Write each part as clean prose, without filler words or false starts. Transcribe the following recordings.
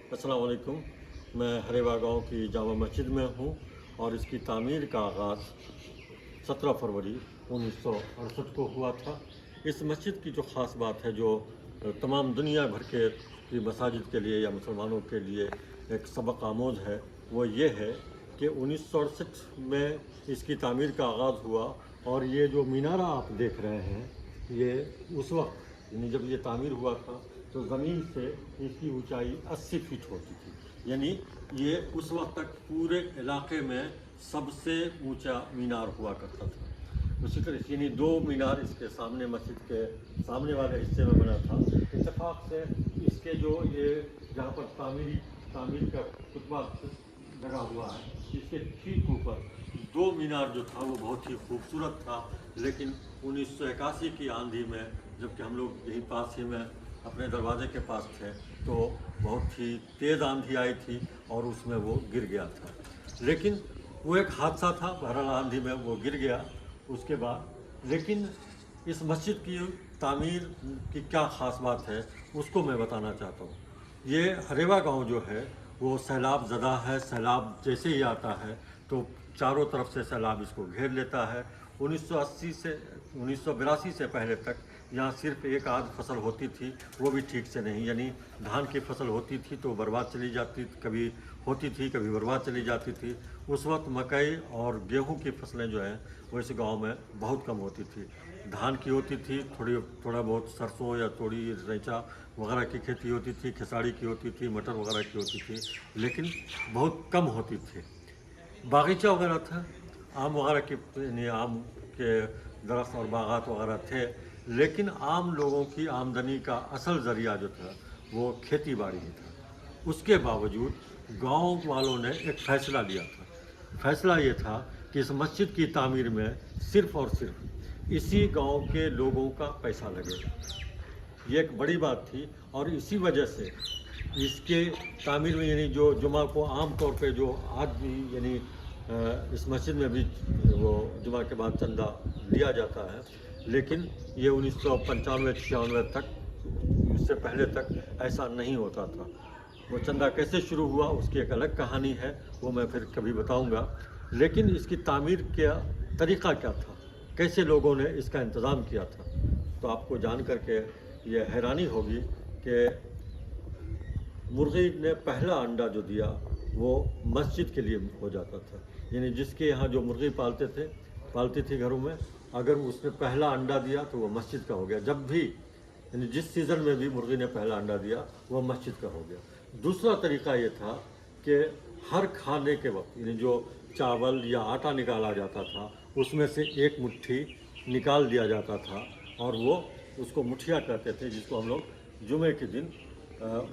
अस्सलाम वालेकुम। मैं हरेवा गांव की जामा मस्जिद में हूं और इसकी तामीर का आगाज़ 17 फरवरी 1968 को हुआ था। इस मस्जिद की जो ख़ास बात है, जो तमाम दुनिया भर के की मसाजिद के लिए या मुसलमानों के लिए एक सबक आमोज़ है, वो ये है कि 1968 में इसकी तामीर का आगाज़ हुआ और ये जो मीनारा आप देख रहे हैं, ये उस वक्त यानी जब ये तामीर हुआ था तो ज़मीन से इसकी ऊंचाई 80 फीट होती थी। यानी ये उस वक्त तक पूरे इलाके में सबसे ऊंचा मीनार हुआ करता था। उसी तरह से यानी 2 मीनार इसके सामने, मस्जिद के सामने वाले हिस्से में बना था। इत्तेफाक से इसके जो ये जहाँ पर तामीर का खुतबा लगा हुआ है, इसके ठीक ऊपर 2 मीनार जो था वो बहुत ही खूबसूरत था। लेकिन 1981 की आंधी में, जबकि हम लोग यहीं पास ही में अपने दरवाजे के पास थे, तो बहुत ही तेज़ आंधी आई थी और उसमें वो गिर गया था। लेकिन वो एक हादसा था, बहरहाल आंधी में वो गिर गया उसके बाद। लेकिन इस मस्जिद की तामीर की क्या ख़ास बात है, उसको मैं बताना चाहता हूँ। ये हरेवा गांव जो है वो सैलाब ज़दा है। सैलाब जैसे ही आता है तो चारों तरफ से सैलाब इसको घेर लेता है। 1982 से पहले तक यहाँ सिर्फ एक आध फसल होती थी, वो भी ठीक से नहीं, यानी धान की फसल होती थी तो बर्बाद चली जाती, कभी होती थी कभी बर्बाद चली जाती थी। उस वक्त मकई और गेहूं की फसलें जो हैं वो इस गांव में बहुत कम होती थी। धान की होती थी, थोड़ा बहुत सरसों या तोड़ी रैंचा वगैरह की खेती होती थी, खेसारी की होती थी, मटर वगैरह की होती थी, लेकिन बहुत कम होती थी। बागीचा वगैरह था, आम वगैरह के यानी आम के दरख्त और बागात वगैरह थे, लेकिन आम लोगों की आमदनी का असल ज़रिया जो था वो खेती बाड़ी ही था। उसके बावजूद गांव वालों ने एक फ़ैसला लिया था। फ़ैसला ये था कि इस मस्जिद की तामीर में सिर्फ़ और सिर्फ इसी गांव के लोगों का पैसा लगेगा। ये एक बड़ी बात थी और इसी वजह से इसके तामीर में, यानी जो जुमा को आम तौर पे जो आज भी यानी इस मस्जिद में भी वो जुमा के बाद चंदा लिया जाता है, लेकिन ये 1995-96 तक, उससे पहले तक ऐसा नहीं होता था। वो चंदा कैसे शुरू हुआ उसकी एक अलग कहानी है, वो मैं फिर कभी बताऊंगा। लेकिन इसकी तामीर का तरीक़ा क्या था, कैसे लोगों ने इसका इंतज़ाम किया था, तो आपको जान करके ये हैरानी होगी कि मुर्गी ने पहला अंडा जो दिया वो मस्जिद के लिए हो जाता था। यानी जिसके यहाँ जो मुर्गी पालती थी घरों में, अगर उसने पहला अंडा दिया तो वो मस्जिद का हो गया। जब भी यानी जिस सीज़न में भी मुर्गी ने पहला अंडा दिया वो मस्जिद का हो गया। दूसरा तरीका ये था कि हर खाने के वक्त यानी जो चावल या आटा निकाला जाता था उसमें से एक मुट्ठी निकाल दिया जाता था और वो उसको मुठिया कहते थे, जिसको हम लोग जुमे के दिन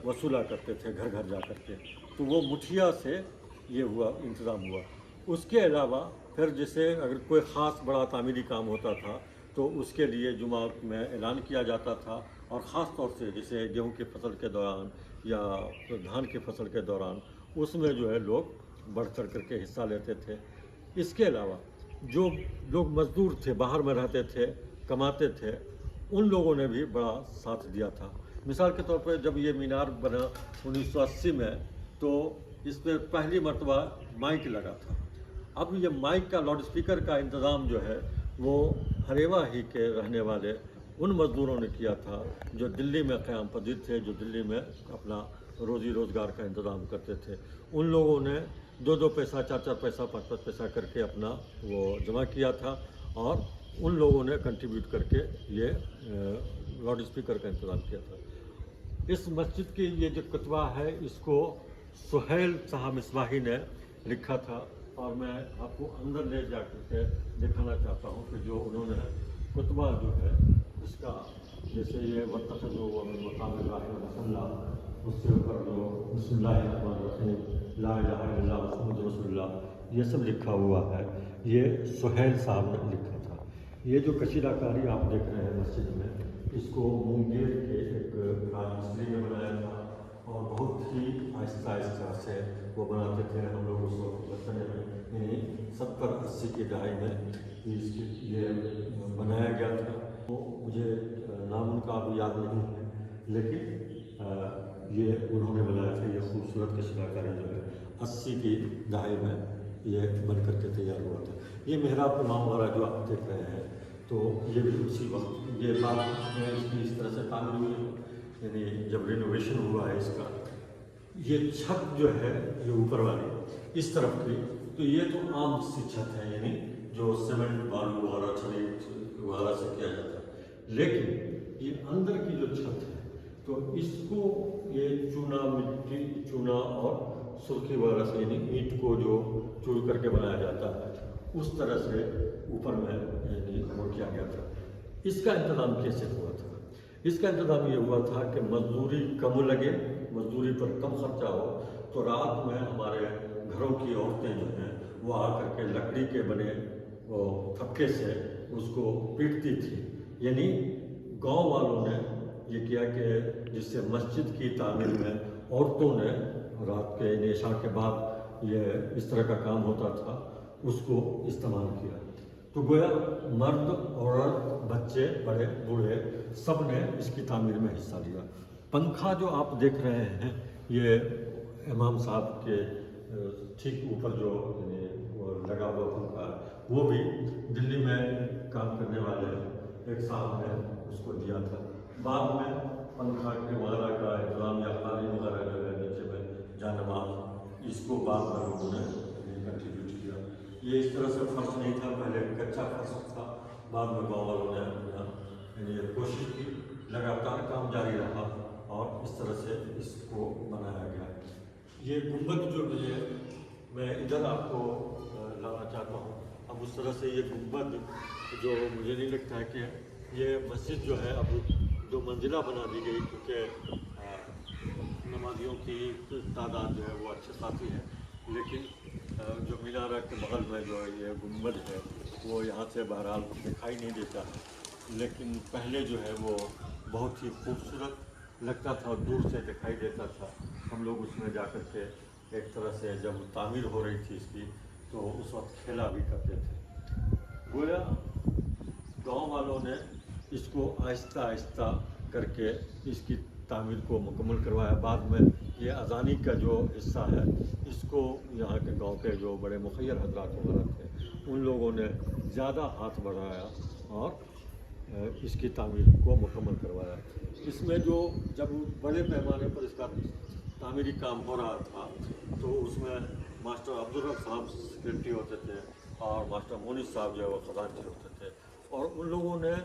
वसूला करते थे घर घर जा कर के। तो वो मुठिया से ये इंतज़ाम हुआ। उसके अलावा फिर जैसे अगर कोई ख़ास बड़ा तामीरी काम होता था तो उसके लिए जुमा में ऐलान किया जाता था, और ख़ास तौर से जैसे गेहूं की फसल के दौरान या धान की फसल के दौरान उसमें जो है लोग बढ़ चढ़ करके हिस्सा लेते थे। इसके अलावा जो लोग मज़दूर थे, बाहर में रहते थे, कमाते थे, उन लोगों ने भी बड़ा साथ दिया था। मिसाल के तौर पर जब ये मीनार बना 1980 में, तो इस पर पहली मरतबा माइक लगा था। अब ये माइक का, लाउड स्पीकर का इंतज़ाम जो है वो हरेवा ही के रहने वाले उन मज़दूरों ने किया था जो दिल्ली में क़याम पजीर थे, जो दिल्ली में अपना रोज़ी रोज़गार का इंतज़ाम करते थे। उन लोगों ने 2-2 पैसा, 4-4 पैसा, 5-5 पैसा करके अपना वो जमा किया था और उन लोगों ने कंट्रीब्यूट करके ये लाउड स्पीकर का इंतज़ाम किया था। इस मस्जिद की ये जो कुतबा है इसको सुहेल शाह मिसबाही ने लिखा था, और मैं आपको अंदर ले जा के दिखाना चाहता हूँ कि जो उन्होंने कुतबा जो है इसका, जैसे ये वतखज़ू मक़ाम इब्राहीम, उससे ऊपर जो बिस्मिल्लाहिर्रहमानिर्रहीम, ला इलाहा इल्लल्लाह मुहम्मदुर रसूलुल्लाह, ये सब लिखा हुआ है, ये सुहेल साहब ने लिखा था। ये जो कशीदाकारी आप देख रहे हैं मस्जिद में, इसको मुंगेर के एक राजमिस्त्री ने बनाया था और बहुत ही आहिस्ता आहिस्ता से वो बनाते थे। हम लोग उस वक्त बचपन में, यानी 70-80 की दहाई में ये बनाया गया था। तो मुझे नाम उनका अभी याद नहीं है, लेकिन ये उन्होंने बनाया था। ये खूबसूरत खूबसूरत कशीदाकारी जो है 80 की दहाई में ये बन करके तैयार हुआ था। ये मेहराब इमाम वगैरह जो आप देख रहे हैं, तो ये भी उसी वक्त ये बाद में इसकी इस तरह से तामीर हुई, यानी जब रिनोवेशन हुआ है इसका। ये छत जो है ये ऊपर वाली इस तरफ की, तो ये तो आम सी छत है, यानी जो सीमेंट बालू वगैरह छड़ी वगैरह से किया जाता है। लेकिन ये अंदर की जो छत है, तो इसको ये चूना मिट्टी, चूना और सुर्खी वगैरह से, यानी ईंट को जो चूर करके बनाया जाता है, उस तरह से ऊपर में यानी वो किया गया था। इसका इंतज़ाम कैसे हुआ था? इसका इंतज़ाम ये हुआ था कि मजदूरी कम लगे, मजदूरी पर कम खर्चा हो, तो रात में हमारे घरों की औरतें जो हैं वो आकर के लकड़ी के बने वो थपके से उसको पीटती थी। यानी गांव वालों ने ये किया कि जिससे मस्जिद की तामीर में औरतों ने रात के इशा के बाद ये इस तरह का काम होता था, उसको इस्तेमाल किया। तो गोया मर्द, औरत, बच्चे, बड़े बूढ़े सब ने इसकी तामीर में हिस्सा लिया। पंखा जो आप देख रहे हैं, ये इमाम साहब के ठीक ऊपर जो वो लगा हुआ पंखा, वो भी दिल्ली में काम करने वाले एक साहब ने उसको दिया था। बाद में पंखा के वगैरह का इंतजाम या कालीन वगैरह जो है नीचे में जानमाज, इसको बाद में लोगों ने कंट्रीब्यूट किया। ये इस तरह से फर्श नहीं था, पहले कच्चा फर्श था, बाद में गाँव वालों ने यानी कोशिश की, लगातार काम जारी रहा और इस तरह से इसको बनाया गया। ये गुंबद जो है मैं इधर आपको लाना चाहता हूँ। अब उस तरह से ये गुंबद जो मुझे नहीं लगता है कि ये मस्जिद जो है अब 2 मंजिला बना दी गई, क्योंकि नमाजियों की तादाद जो है वो अच्छे खासी है। लेकिन जो मीनारा के बगल में जो ये गुंबद है वो यहाँ से बहरहाल दिखाई नहीं देता है, लेकिन पहले जो है वो बहुत ही खूबसूरत लगता था, दूर से दिखाई देता था। हम लोग उसमें जाकर के एक तरह से जब तामीर हो रही थी इसकी, तो उस वक्त खेला भी करते थे। गोया गांव वालों ने इसको आहिस्ता आहिस्ता करके इसकी तामीर को मुकम्मल करवाया। बाद में ये अजानी का जो हिस्सा है, इसको यहाँ के गांव के जो बड़े मुखिर हजरात वगैरह थे, उन लोगों ने ज़्यादा हाथ बढ़ाया और इसकी तामीर को मुकम्मल करवाया। इसमें जो जब बड़े पैमाने पर इसका तामीरी काम हो रहा था, तो उसमें मास्टर अब्दुल रब साहब सेक्रेटरी होते थे और मास्टर मोनिस साहब जो है वो खजानची होते थे। और उन लोगों ने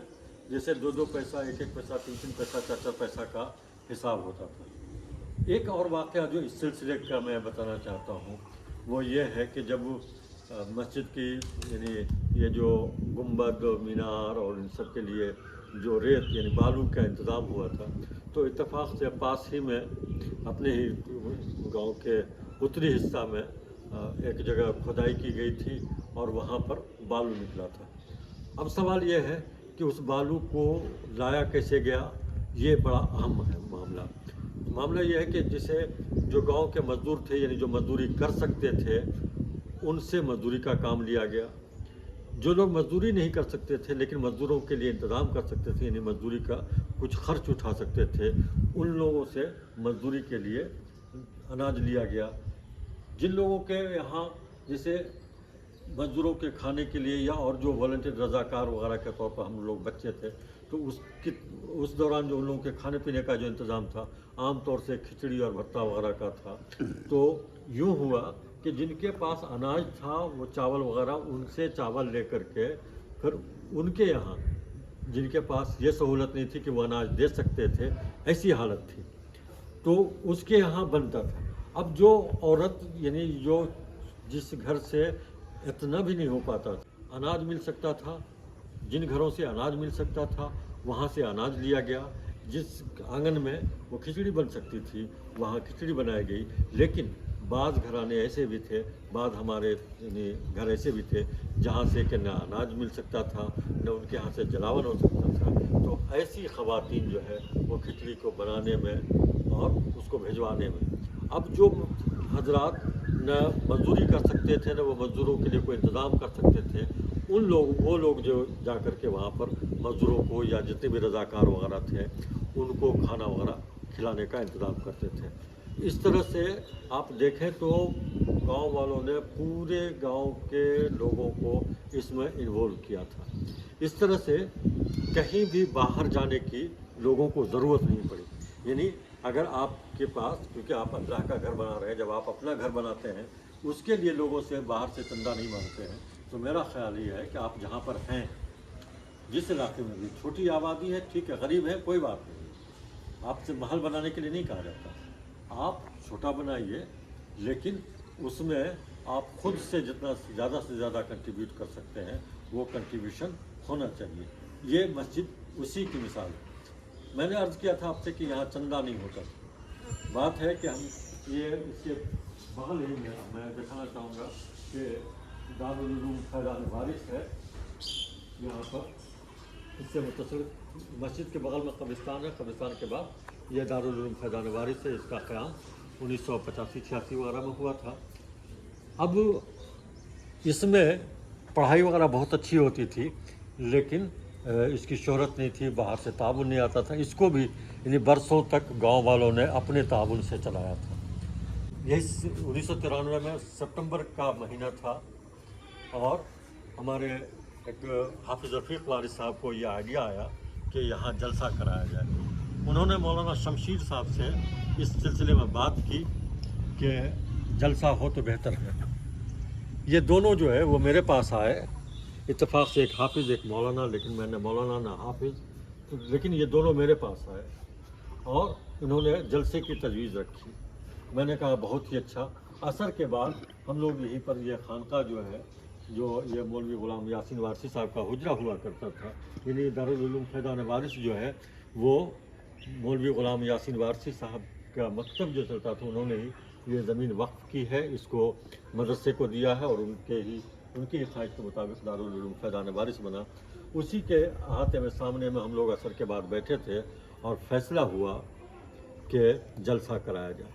जैसे 2-2 पैसा, 1-1 पैसा, 3-3 पैसा, 4-4 पैसा का हिसाब होता था। एक और वाक़या जो इस सिलसिले का मैं बताना चाहता हूँ, वो ये है कि जब मस्जिद की यानी ये जो गुंबद, मीनार और इन सब के लिए जो रेत यानी बालू का इंतज़ाम हुआ था, तो इत्तेफाक से पास ही में अपने ही गांव के उत्तरी हिस्सा में एक जगह खुदाई की गई थी और वहाँ पर बालू निकला था। अब सवाल ये है कि उस बालू को लाया कैसे गया, ये बड़ा अहम है मामला ये है कि जैसे जो गांव के मज़दूर थे, यानी जो मज़दूरी कर सकते थे, उनसे मज़दूरी का काम लिया गया। जो लोग मज़दूरी नहीं कर सकते थे लेकिन मज़दूरों के लिए इंतज़ाम कर सकते थे, यानी मज़दूरी का कुछ खर्च उठा सकते थे, उन लोगों से मज़दूरी के लिए अनाज लिया गया। जिन लोगों के यहाँ जैसे मज़दूरों के खाने के लिए या और जो वॉलंटियर रज़ाकार वगैरह के तौर पर हम लोग बच्चे थे, तो उस दौरान जो उन लोगों के खाने पीने का जो इंतज़ाम था, आम तौर से खिचड़ी और भत्ता वगैरह का था। तो यूँ हुआ कि जिनके पास अनाज था, वो चावल वगैरह, उनसे चावल लेकर के फिर उनके यहाँ जिनके पास ये सहूलत नहीं थी कि वो अनाज दे सकते थे, ऐसी हालत थी, तो उसके यहाँ बनता था। अब जो औरत यानी जो जिस घर से इतना भी नहीं हो पाता था, अनाज मिल सकता था, जिन घरों से अनाज मिल सकता था वहाँ से अनाज लिया गया। जिस आंगन में वो खिचड़ी बन सकती थी वहाँ खिचड़ी बनाई गई। लेकिन बाज़ घराने ऐसे भी थे, बाद हमारे यानी घर ऐसे भी थे जहाँ से कि न अनाज मिल सकता था, न उनके यहाँ से जलावन हो सकता था। तो ऐसी ख़वातीन जो है वो खिचड़ी को बनाने में और उसको भिजवाने में, अब जो हजरात न मजदूरी कर सकते थे, न वो मज़दूरों के लिए कोई इंतज़ाम कर सकते थे, वो लोग जो जा कर के वहाँ पर मज़दूरों को या जितने भी रज़ाकार वगैरह थे उनको खाना वगैरह खिलाने का इंतज़ाम करते थे। इस तरह से आप देखें तो गांव वालों ने पूरे गांव के लोगों को इसमें इन्वॉल्व किया था। इस तरह से कहीं भी बाहर जाने की लोगों को ज़रूरत नहीं पड़ी। यानी अगर आपके पास, क्योंकि आप अल्लाह का घर बना रहे हैं, जब आप अपना घर बनाते हैं उसके लिए लोगों से बाहर से चंदा नहीं मांगते हैं, तो मेरा ख्याल ये है कि आप जहाँ पर हैं, जिस इलाके में भी छोटी आबादी है, ठीक है, गरीब है, कोई बात नहीं, आपसे महल बनाने के लिए नहीं कहा जाता, आप छोटा बनाइए, लेकिन उसमें आप खुद से जितना ज़्यादा से ज़्यादा कंट्रीब्यूट कर सकते हैं वो कंट्रीब्यूशन होना चाहिए। ये मस्जिद उसी की मिसाल है। मैंने अर्ज़ किया था आपसे कि यहाँ चंदा नहीं होता। बात है कि हम ये इसके बगल ही में मैं दिखाना चाहूँगा कि दारुल उलूम फैज़ान वारिस है यहाँ पर। इससे मुतसिल मस्जिद के बगल में कब्रिस्तान है, कब्रिस्तान के बाद ये दारुल उलूम फैज़ान वारिस है। इसका क़याम 1985-86 वगैरह में हुआ था। अब इसमें पढ़ाई वगैरह बहुत अच्छी होती थी, लेकिन इसकी शोहरत नहीं थी, बाहर से ताउन नहीं आता था। इसको भी यानी बरसों तक गांव वालों ने अपने ताउन से चलाया था। यही 1993 में सितंबर का महीना था और हमारे एक हाफिज़ रफ़ीक वारिस साहब को ये आइडिया आया कि यहाँ जलसा कराया जाए। उन्होंने मौलाना शमशीर साहब से इस सिलसिले में बात की कि जलसा हो तो बेहतर है। ये दोनों जो है वो मेरे पास आए, इत्तेफाक से एक हाफिज़ एक मौलाना, लेकिन मैंने मौलाना ना हाफिज़, लेकिन ये दोनों मेरे पास आए और इन्होंने जलसे की तजवीज़ रखी। मैंने कहा बहुत ही अच्छा। असर के बाद हम लोग यहीं पर ये खानका जो है, जो ये मौलवी ग़ुलाम यासीन वारसी साहब का हुजरा हुआ करता था, यानी दारुल उलूम फैज़ान वारिस जो है वो मौलवी ग़ुलाम यासीन वारसी साहब का मकतब जो चलता था, उन्होंने ही ये ज़मीन वक्फ़ की है, इसको मदरसे को दिया है और उनकी ख्वाहिश के मुताबिक दारुल उलूम फैज़ान वारिस बना। उसी के अहाते में सामने में हम लोग असर के बाद बैठे थे और फैसला हुआ कि जलसा कराया जाए।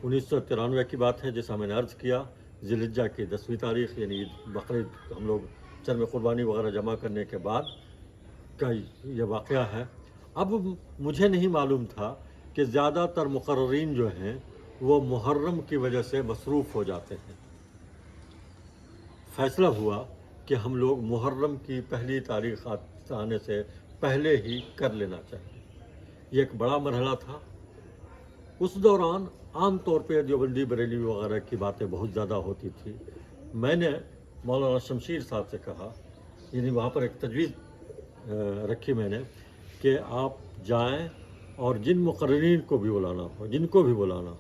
1993 की बात है, जैसा मैंने अर्ज़ किया, ज़िलहिज्जा की 10वीं तारीख़ यानी बकरीद, हम लोग चरम क़ुरबानी वगैरह जमा करने के बाद का ये वाक़या है। अब मुझे नहीं मालूम था कि ज़्यादातर मुक़र्रीन जो हैं वो मुहर्रम की वजह से मसरूफ़ हो जाते हैं। फ़ैसला हुआ कि हम लोग मुहर्रम की पहली तारीख़ आने से पहले ही कर लेना चाहिए। ये एक बड़ा मरहला था। उस दौरान आम तौर पे देवबंदी बरेली वगैरह की बातें बहुत ज़्यादा होती थी। मैंने मौलाना शमशीर साहब से कहा, यानी वहाँ पर एक तजवीज़ रखी मैंने कि आप जाएं और जिन मुक़र्रीन को भी बुलाना हो, जिनको भी बुलाना हो,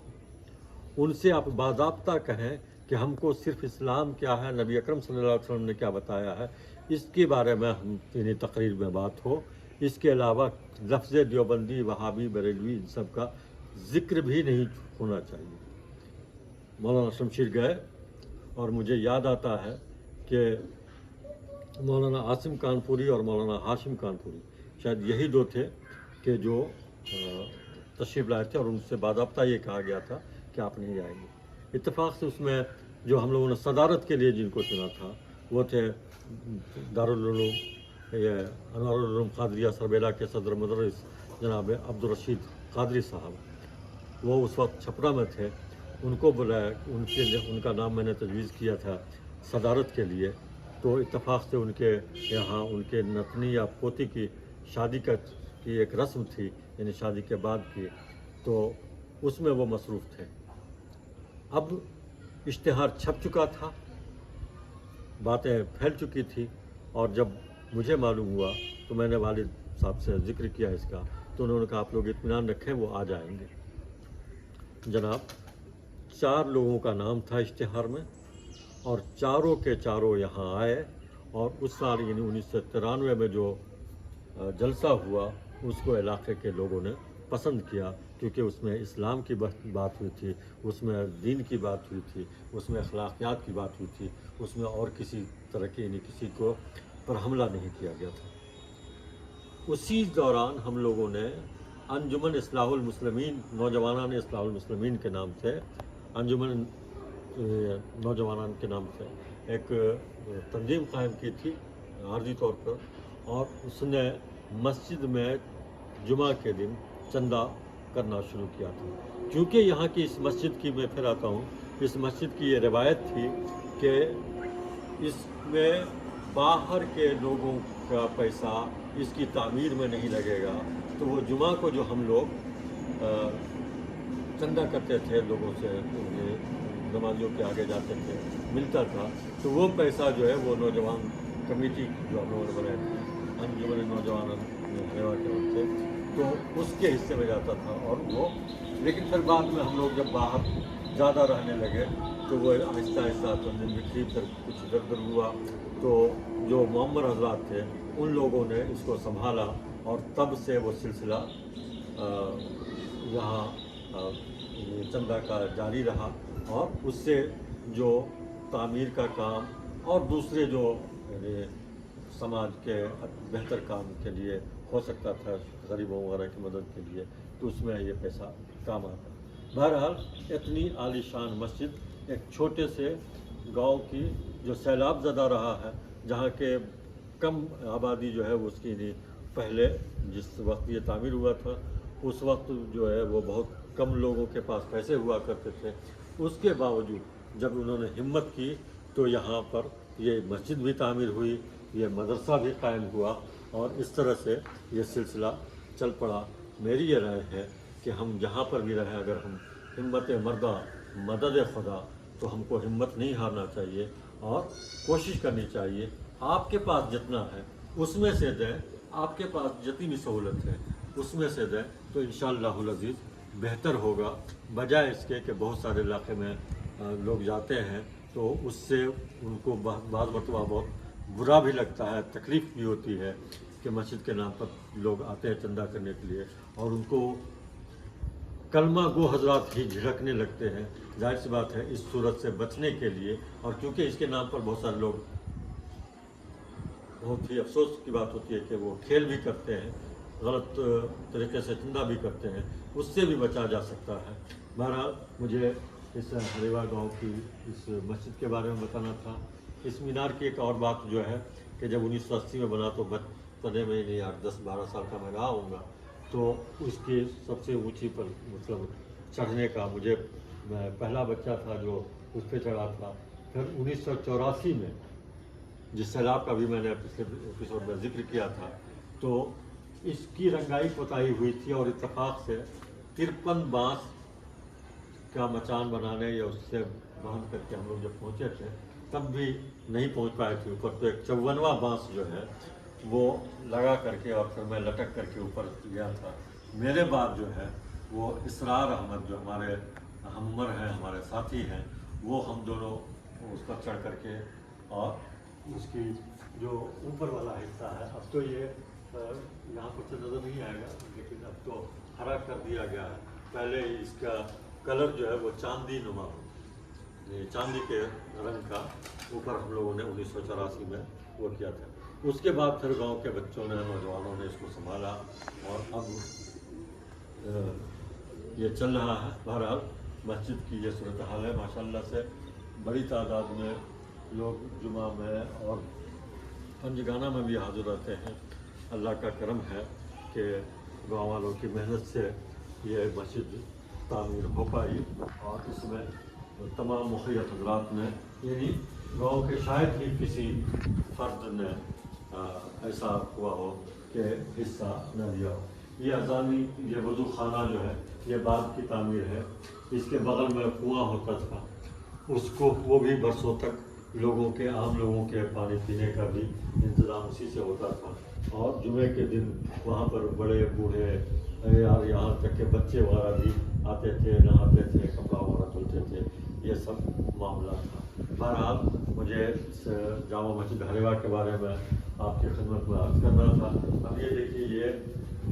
उनसे आप बाज़ाब्ता कहें कि हमको सिर्फ़ इस्लाम क्या है, नबी अकरम सल्लल्लाहु अलैहि वसल्लम ने क्या बताया है, इसके बारे में हम यानी तकरीर में बात हो। इसके अलावा लफ्ज़ देवबंदी, वहाबी, बरेलवी, इन सब का ज़िक्र भी नहीं होना चाहिए। मौलाना शमशीर गए और मुझे याद आता है कि मौलाना आसिम कानपुरी और मौलाना हाशिम कानपुरी शायद यही दो थे कि जो तशरीफ़ लाए थे और उनसे बाज़ाब्ता ये कहा गया था कि आप नहीं आएंगे। इत्तेफाक से उसमें जो हम लोगों ने सदारत के लिए जिनको चुना था वो थे दारुल उलूम ये अनवारुल उलूम क़ादरिया सरबेला के सदर मुदर्रिस जनाब अब्दुल रशीद क़ादरी साहब। वो उस वक्त छपरा में थे, उनको बुलाया, उनका नाम मैंने तजवीज़ किया था सदारत के लिए। तो इत्तेफाक से उनके यहाँ उनके नतनी या पोती की शादी की एक रस्म थी, यानी शादी के बाद की, तो उसमें वो मसरूफ़ थे। अब इश्तिहार छप चुका था, बातें फैल चुकी थी और जब मुझे मालूम हुआ तो मैंने वालिद साहब से ज़िक्र किया इसका, तो उन्होंने कहा आप लोग इत्मीनान रखें, वो आ जाएंगे। जनाब 4 लोगों का नाम था इश्तिहार में और चारों के चारों यहाँ आए और उस साल यानी 1993 में जो जलसा हुआ उसको इलाके के लोगों ने पसंद किया, क्योंकि उसमें इस्लाम की बात हुई थी, उसमें दीन की बात हुई थी, उसमें अखलाकियात की बात हुई थी, उसमें और किसी तरह की यानी किसी को पर हमला नहीं किया गया था। उसी दौरान हम लोगों ने अंजुमन इस्लाहुल मुस्लिमीन, नौजवानान इस्लाहुल मुस्लिमीन के नाम से, अंजुमन नौजवानान के नाम से एक तंजीम कायम की थी आर्जी तौर पर, और उसने मस्जिद में जुमा के दिन चंदा करना शुरू किया था। क्योंकि यहाँ की इस मस्जिद की, मैं फिर आता हूँ, इस मस्जिद की ये रिवायत थी कि इसमें बाहर के लोगों का पैसा इसकी तामीर में नहीं लगेगा। तो वो जुमा को जो हम लोग चंदा करते थे लोगों से, नमाजियों के आगे जाते थे, मिलता था, तो वो पैसा जो है वो नौजवान कमेटी जो हम लोगों ने बनाई थी, अंजुमन नौजवान हरेवा के नाम से, तो उसके हिस्से में जाता था। और वो, लेकिन फिर बाद में हम लोग जब बाहर ज़्यादा रहने लगे तो वो आहिस्ता आहिस्ता तंजीम बिखरी, फिर कुछ इधर उधर हुआ, तो जो मुअम्मर हजरात थे उन लोगों ने इसको संभाला और तब से वो सिलसिला यहाँ चंदा का जारी रहा। और उससे जो तामीर का काम और दूसरे जो समाज के बेहतर काम के लिए हो सकता था, गरीबों वगैरह की मदद के लिए, तो उसमें ये पैसा काम आता। बहरहाल इतनी आलीशान मस्जिद एक छोटे से गांव की जो सैलाब ज़दा रहा है, जहाँ के कम आबादी जो है उसकी पहले जिस वक्त ये तामीर हुआ था उस वक्त जो है वो बहुत कम लोगों के पास पैसे हुआ करते थे। उसके बावजूद जब उन्होंने हिम्मत की तो यहाँ पर ये मस्जिद भी तामीर हुई, ये मदरसा भी कायम हुआ और इस तरह से ये सिलसिला चल पड़ा। मेरी ये राय है कि हम जहाँ पर भी रहें, अगर हम हिम्मत मर्दा मदद खुदा, तो हमको हिम्मत नहीं हारना चाहिए और कोशिश करनी चाहिए। आपके पास जितना है उसमें से दें, आपके पास जितनी भी सहूलत है उसमें से दें, तो इंशाअल्लाहुल अज़ीज़ बेहतर होगा, बजाय इसके कि बहुत सारे इलाके में लोग जाते हैं तो उससे उनको बाज़ मरतबा बहुत बुरा भी लगता है, तकलीफ़ भी होती है कि मस्जिद के नाम पर लोग आते हैं चंदा करने के लिए और उनको कलमा गो हजरात ही झिड़कने लगते हैं। जाहिर सी बात है, इस सूरत से बचने के लिए, और क्योंकि इसके नाम पर बहुत सारे लोग, बहुत ही अफसोस की बात होती है कि वो खेल भी करते हैं, गलत तरीके से चंदा भी करते हैं, उससे भी बचा जा सकता है। बहरहाल मुझे इस हरेवा गांव की इस मस्जिद के बारे में बताना था। इस मीनार की एक और बात जो है कि जब 1980 में बना तो बचपने में नहीं, 8-10-12 साल का मैं रहा हूँगा, तो उसकी सबसे ऊंची पर मतलब चढ़ने का मैं पहला बच्चा था जो उस पर चढ़ा था। फिर 1984 में जिस सैलाब का भी मैंने पिछले एपिसोड में जिक्र किया था, तो इसकी रंगाई पुताई हुई थी और इत्तेफाक से 53 बांस का मचान बनाने या उससे बांध करके हम लोग जब पहुँचे थे तब भी नहीं पहुँच पाए थे ऊपर, तो एक 54वां बांस जो है वो लगा करके और फिर मैं लटक करके ऊपर गया था। मेरे बाद जो है वो इसरार अहमद जो हमारे हमर हैं, हमारे साथी हैं, वो हम दोनों उस पर चढ़ करके, और उसकी जो ऊपर वाला हिस्सा है, अब तो ये यहाँ पर से नज़र नहीं आएगा, लेकिन अब तो हरा कर दिया गया है। पहले इसका कलर जो है वो चांदी नुमा, चांदी के रंग का ऊपर हम लोगों ने 1984 में वो किया था। उसके बाद फिर गांव के बच्चों ने, नौजवानों ने इसको संभाला और अब ये चल रहा है। बहरहाल मस्जिद की ये सूरत हाल है। माशाल्लाह से बड़ी तादाद में लोग जुमा में और पंजगाना में भी हाजिर रहते हैं। अल्लाह का करम है कि गाँव वालों की मेहनत से ये मस्जिद तामीर हो पाई और इसमें तमाम मुखियत हज़रात ने, यानी गाँव के शायद ही किसी फ़र्द ने ऐसा हुआ हो कि हिस्सा न लिया हो। ये अज़ानी, ये वज़ू खाना जो है ये बाद की तामीर है। इसके बगल में कुआं होता था, उसको वो भी बरसों तक लोगों के, आम लोगों के पानी पीने का भी इंतज़ाम उसी से होता था। और जुमे के दिन वहाँ पर बड़े बूढ़े यार, यहाँ तक के बच्चे वगैरह भी आते थे, नहाते थे, कपड़ा वगैरह धोते थे, ये सब मामला था। बहरहाल मुझे इस जामा मस्जिद हरेवा के बारे में आपकी खिदमत में अर्ज़ करना था। अब ये देखिए, ये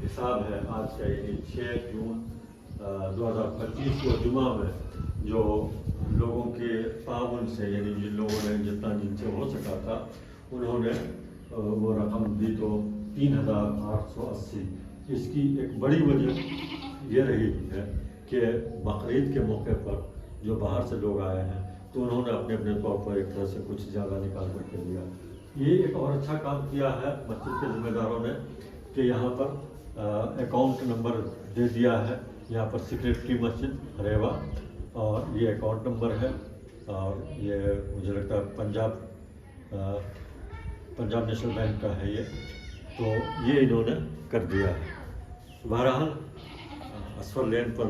हिसाब है आज का, यानी 6 जून 2025 को जुमा में जो लोगों के ताउन से, यानी जिन लोगों ने जितना जिनसे हो सका था उन्होंने वो रकम दी, तो 3880। इसकी एक बड़ी वजह ये रही है कि बकरीद के मौके पर जो बाहर से लोग आए हैं तो उन्होंने अपने अपने तौर पर एक तरह से कुछ ज़्यादा निकाल करके दिया। ये एक और अच्छा काम किया है मस्जिद के ज़िम्मेदारों ने कि यहाँ पर अकाउंट नंबर दे दिया है यहाँ पर सेक्रेटरी मस्जिद हरेवा, और ये अकाउंट नंबर है, और ये मुझे लगता है पंजाब नेशनल बैंक का है ये, तो ये इन्होंने कर दिया है। बहरहाल असफर लेन पर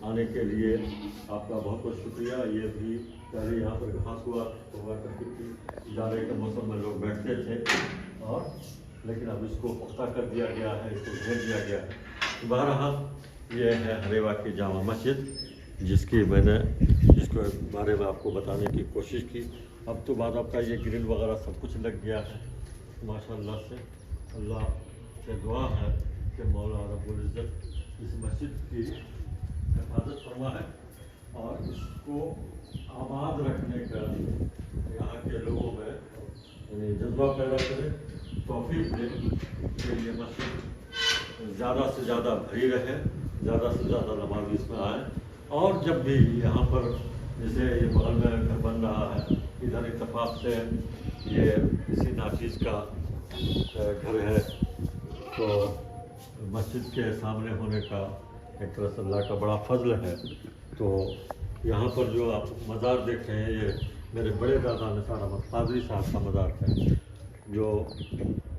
आने के लिए आपका बहुत बहुत शुक्रिया। ये भी पहले यहाँ पर घास हुआ करती थी, जाड़े के मौसम में लोग बैठते थे, और लेकिन अब इसको पुख्ता कर दिया गया है, इसको घेर दिया गया है। बहरहाल ये है हरेवा की जामा मस्जिद, जिसके बारे में आपको बताने की कोशिश की। अब तो बाद आपका ये ग्रिल वगैरह सब कुछ लग गया है माशाअल्लाह से। अल्लाह से दुआ है कि मौला रब्बुल इज़्ज़त इस मस्जिद की हिफाजत फरमा है, और इसको आबाद रखने का यहाँ के लोगों में यानी जज्बा पैदा करे, तौफीक दे कि ये मस्जिद ज़्यादा से ज़्यादा भरी रहे, ज़्यादा से ज़्यादा नमाज़ी इसमें आए। और जब भी यहाँ पर जैसे ये बगल में घर बन रहा है, इधर इत्तेफाक से ये किसी नाफिज का घर है, तो मस्जिद के सामने होने का एक तरह से अल्लाह का बड़ा फजल है। तो यहाँ पर जो आप मज़ार देख रहे हैं, ये मेरे बड़े दादा निसार अहमद कादरी साहब का मज़ार है, जो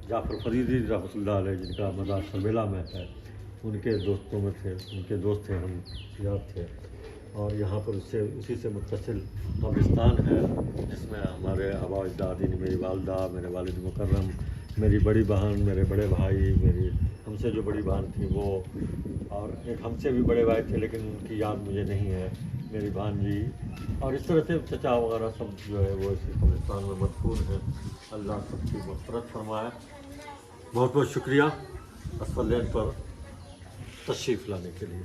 जाफ़र फरीदी रहमतुल्लाह अलैह जिनका मज़ार शर्मिला में है, उनके दोस्तों में थे, उनके दोस्त थे, हम याद थे। और यहाँ पर उसी से मुत्तसिल कब्रिस्तान है, जिसमें हमारे आबा अजदाद, मेरी वालदा, मेरे वालिद मुकर्रम, मेरी बड़ी बहन, मेरे बड़े भाई, मेरी हमसे जो बड़ी बहन थी वो, और एक हमसे भी बड़े भाई थे लेकिन उनकी याद मुझे नहीं है, मेरी भांजी, और इस तरह से चचा वगैरह सब जो है वो इसी कब्रिस्तान में मदफून है। अल्लाह सबकी मग़फ़िरत फरमाए। बहुत बहुत शुक्रिया असफर लेन पर तशरीफ़ लाने के लिए।